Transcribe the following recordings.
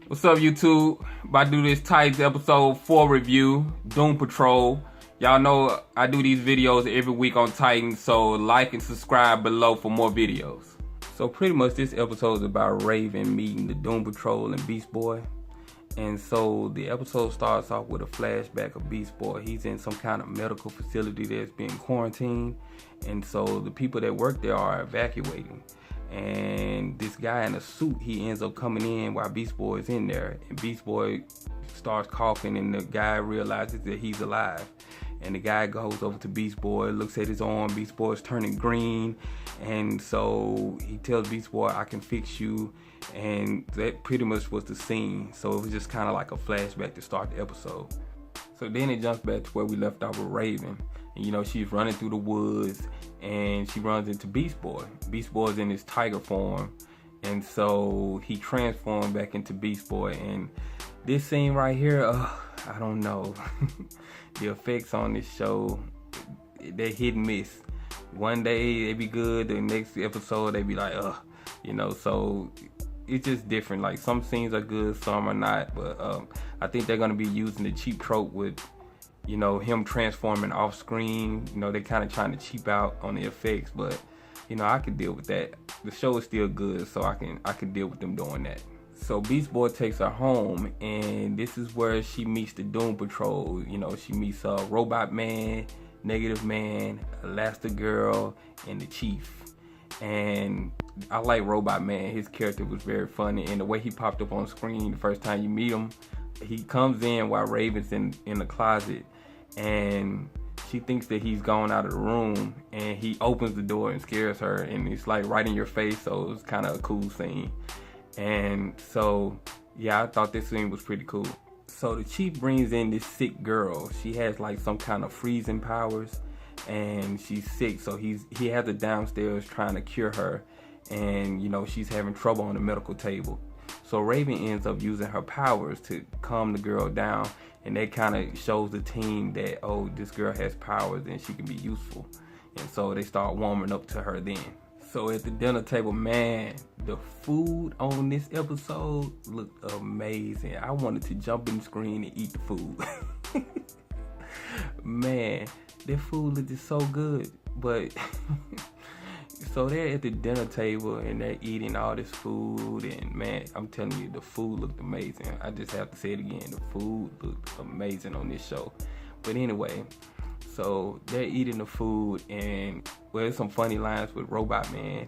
What's up, YouTube? About to do this Titans episode 4 review, Doom Patrol. Y'all know I do these videos every week on Titans, so like and subscribe below for more videos. So pretty much this episode is about Raven meeting the Doom Patrol and Beast Boy. And so the episode starts off with a flashback of Beast Boy. He's in some kind of medical facility that's being quarantined. And so the people that work there are evacuating. And this guy in a suit, he ends up coming in while Beast Boy is in there. And Beast Boy starts coughing and the guy realizes that he's alive. And the guy goes over to Beast Boy, looks at his arm. Beast Boy is turning green. And so he tells Beast Boy, I can fix you. And that pretty much was the scene. So it was just kind of like a flashback to start the episode. So then it jumps back to where we left off with Raven. And you know, she's running through the woods and she runs into Beast Boy. Beast Boy's in his tiger form. And so he transformed back into Beast Boy. And this scene right here, I don't know. The effects on this show, they're hit and miss. One day they be good, the next episode they be like, you know, so it's just different. Like some scenes are good, some are not, but I think they're gonna be using the cheap trope with, you know, him transforming off screen. You know, they're kind of trying to cheap out on the effects, but you know, I can deal with that. The show is still good, so I can deal with them doing that. So Beast Boy takes her home, and this is where she meets the Doom Patrol. You know, she meets Robot Man, Negative Man, Elastigirl, and the Chief. And I like Robot Man. His character was very funny, and the way he popped up on screen the first time you meet him, he comes in while Raven's in the closet, and she thinks that he's gone out of the room, and he opens the door and scares her, and it's like right in your face, so it's kind of a cool scene. And so, yeah, I thought this scene was pretty cool. So the Chief brings in this sick girl. She has like some kind of freezing powers, and she's sick, so he has her downstairs trying to cure her, and you know, she's having trouble on the medical table. So Raven ends up using her powers to calm the girl down, and that kind of shows the team that, oh, this girl has powers and she can be useful. And so they start warming up to her then. So at the dinner table, man, the food on this episode looked amazing. I wanted to jump in the screen and eat the food. Man, their food looked just so good. But so they're at the dinner table and they're eating all this food, and man, I'm telling you, the food looked amazing. I just have to say it again, the food looked amazing on this show. But anyway, so they're eating the food, and well, there's some funny lines with Robot Man,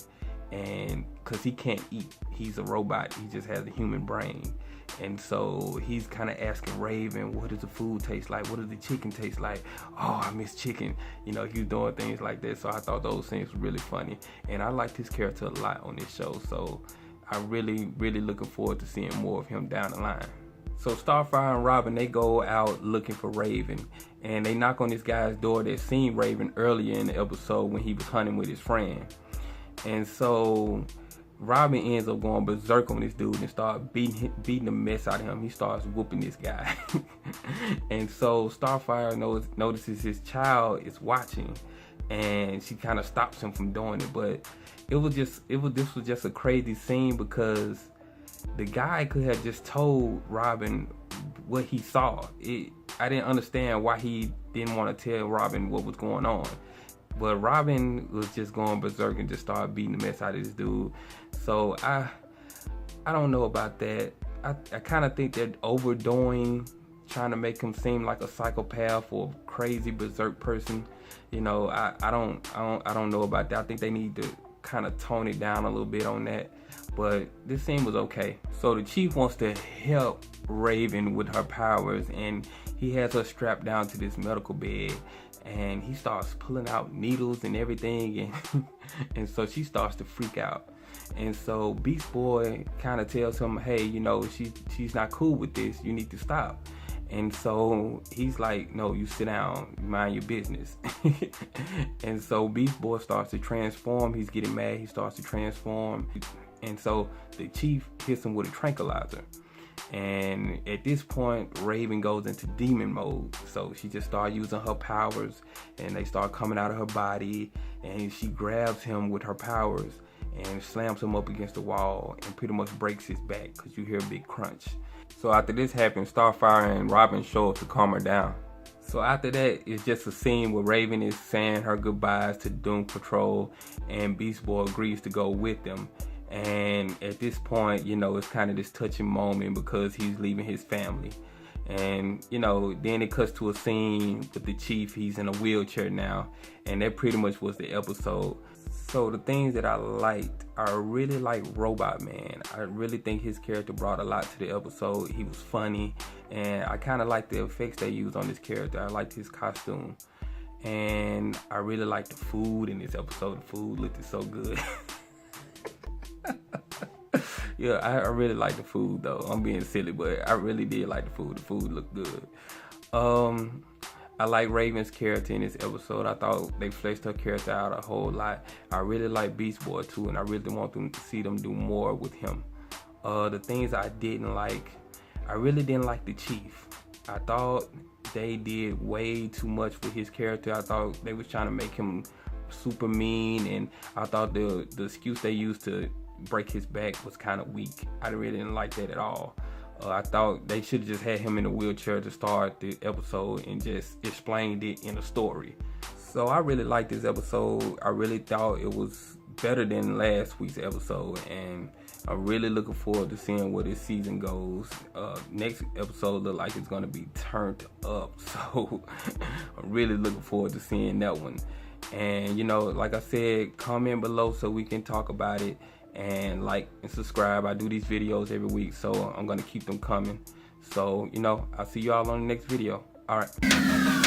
and because he can't eat, he's a robot, he just has a human brain. And so he's kind of asking Raven, what does the food taste like? What does the chicken taste like? Oh, I miss chicken. You know, he's doing things like that. So I thought those things were really funny. And I liked his character a lot on this show. So I'm really, really looking forward to seeing more of him down the line. So Starfire and Robin, they go out looking for Raven. And they knock on this guy's door that seen Raven earlier in the episode when he was hunting with his friend. And so Robin ends up going berserk on this dude and start beating the mess out of him. He starts whooping this guy. And so Starfire notices his child is watching, and she kind of stops him from doing it. But this was just a crazy scene, because the guy could have just told Robin what he saw. I didn't understand why he didn't want to tell Robin what was going on. But Robin was just going berserk and just started beating the mess out of this dude. So I don't know about that. I kind of think they're overdoing, trying to make him seem like a psychopath or a crazy berserk person. You know, I don't know about that. I think they need to kind of tone it down a little bit on that. But this scene was okay. So the Chief wants to help Raven with her powers, and he has her strapped down to this medical bed, and he starts pulling out needles and everything, and so she starts to freak out. And so Beast Boy kind of tells him, hey, you know, she's not cool with this, you need to stop. And so he's like, no, you sit down, mind your business. And so Beast Boy starts to transform. He's getting mad, he starts to transform. And so the Chief hits him with a tranquilizer. And at this point, Raven goes into demon mode. So she just starts using her powers, and they start coming out of her body, and she grabs him with her powers. and slams him up against the wall and pretty much breaks his back because you hear a big crunch. So after this happens, Starfire and Robin show up to calm her down. So after that, it's just a scene where Raven is saying her goodbyes to Doom Patrol, and Beast Boy agrees to go with them. And at this point, you know, it's kind of this touching moment because he's leaving his family. And, you know, then it cuts to a scene with the Chief. He's in a wheelchair now, and that pretty much was the episode. So the things that I liked, I really like Robot Man. I really think his character brought a lot to the episode. He was funny, and I kind of like the effects they used on this character. I liked his costume, and I really liked the food in this episode. The food looked so good. Yeah, I really like the food though. I'm being silly, but I really did like the food. The food looked good. I like Raven's character in this episode. I thought they fleshed her character out a whole lot. I really like Beast Boy too, and I really want them to see them do more with him. The things I didn't like, I really didn't like the Chief. I thought they did way too much with his character. I thought they was trying to make him super mean, and I thought the excuse they used to break his back was kind of weak. I really didn't like that at all. I thought they should have just had him in a wheelchair to start the episode and just explained it in a story. So I really liked this episode. I really thought it was better than last week's episode, and I'm really looking forward to seeing where this season goes. Next episode look like it's gonna be turned up, so I'm really looking forward to seeing that one. And you know, like I said, comment below so we can talk about it. And like and subscribe. I do these videos every week, so I'm gonna keep them coming. So, you know, I'll see y'all on the next video. All right.